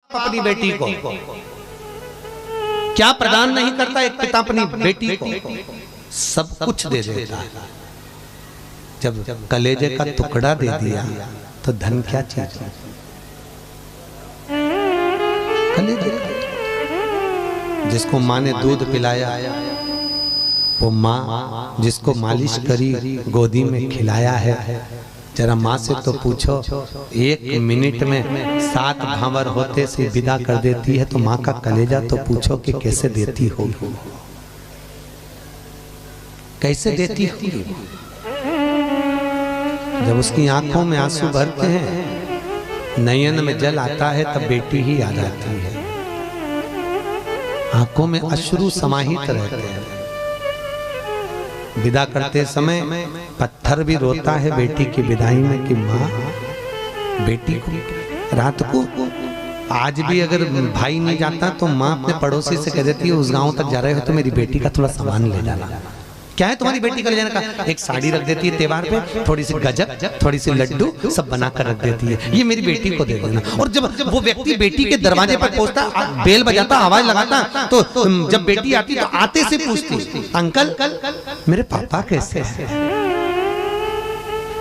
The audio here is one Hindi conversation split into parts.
अपनी बेटी को क्या प्रदान नहीं करता एक पिता अपनी बेटी को? सब कुछ दे देता है। जब कलेजे का टुकड़ा दे दिया तो धन क्या चीज है? कलेजे का। जिसको माँ ने दूध पिलाया, वो माँ जिसको मालिश करी, गोदी में खिलाया है, जरा माँ से तो पूछो, 1 मिनट में 7 भावर होते से विदा कर देती है, तो माँ का कलेजा तो पूछो कि कैसे देती होगी, कैसे देती होगी। जब उसकी आंखों में आंसू भरते हैं, नयन में जल आता है, तब बेटी ही याद आती है। आंखों में अश्रु समाहित रहते हैं। विदा करते समय पत्थर भी रोता है बेटी की विदाई में कि माँ, बेटी को रात को आज भी अगर भाई नहीं जाता तो माँ अपने पड़ोसी से कह देती है, उस गांव तक जा रहे हो तो मेरी बेटी का थोड़ा सामान ले जाना। क्या है तुम्हारी बेटी का ले जाने का? एक साड़ी रख देती है त्योहार पे, थोड़ी सी गजक, थोड़ी सी लड्डू सब बनाकर रख देती है, ये मेरी बेटी को दे देना। और जब वो व्यक्ति बेटी के दरवाजे पर पहुंचता, बेल बजाता, आवाज लगाता, तो जब बेटी आती तो आते से पूछती, अंकल मेरे पापा कैसे हैं?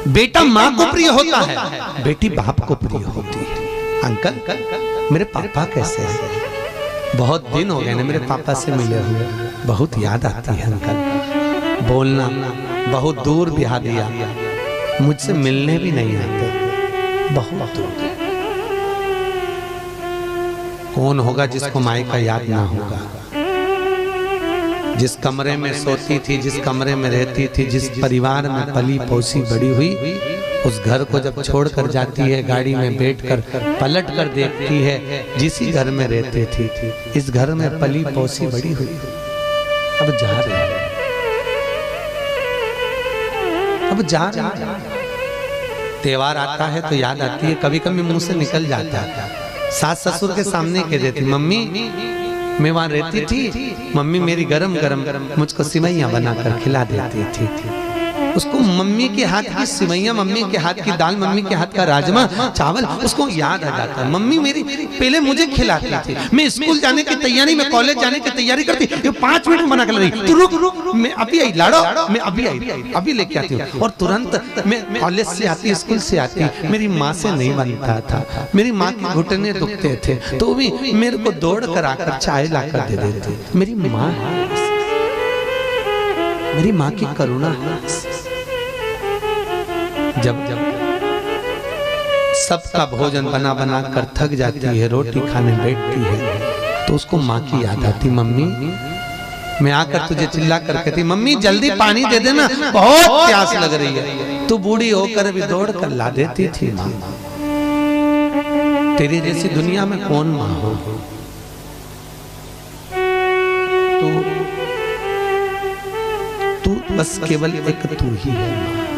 बेटा माँ को प्रिय होता है, बेटी बाप को प्रिय होती है। अंकल मेरे पापा कैसे हैं? बहुत दिन हो गए ना मेरे पापा से मिले हुए, बहुत याद आती है अंकल। बोलना बहुत दूर बिहा दिया, मुझसे मिलने भी नहीं आते, बहुत दूर। कौन होगा जिसको माई का याद ना होगा? जिस कमरे में सोती थी, जिस कमरे में रहती थी, जिस परिवार में पली पोसी बड़ी हुई, उस घर को जब छोड़कर जाती है, गाड़ी में बैठकर पलट कर देखती है, जिसी घर में रहते थे, इस घर में पली पोसी बड़ी हुई, अब जा रही है, अब जा रही है। त्योहार आता है तो याद आती है, कभी कभी मुंह से निकल जाता है। सास ससुर के सामने कह देती, मम्मी मैं वहां रहती थी, मम्मी मेरी गरम गरम मुझको सिवैयां बनाकर खिला देती थी। उसको मम्मी के हाथ की सिवैयां, मम्मी के हाथ की दाल, मम्मी के हाथ का राजमा चावल उसको याद आ जाता है। मम्मी मेरी पहले मुझे खिलाती थी, मैं स्कूल जाने की तैयारी में, कॉलेज जाने की तैयारी करती, ये 5 मिनट में बना कर रही, तू रुक मैं अभी आई, लाड़ो मैं अभी आई, अभी लेके आती हूँ। और तुरंत मैं कॉलेज से आती, स्कूल से आती, मेरी माँ से नहीं बनता था, मेरी माँ के घुटने दुखते थे, तो भी मेरे को दौड़ कर आकर चाय ला कर दे देती। मेरी माँ, मेरी माँ की करुणा। जब सबका भोजन बना बना कर थक जाती है, रोटी खाने बैठती है, तो उसको माँ की याद आती। मम्मी मैं आकर तुझे चिल्ला कर कहती, मम्मी जल्दी पानी दे देना, बहुत प्यास लग रही है। तू बूढ़ी होकर भी दौड़ कर ला देती थी माँ। तेरी जैसी दुनिया में कौन माँ हो? तू बस केवल एक तू ही है माँ।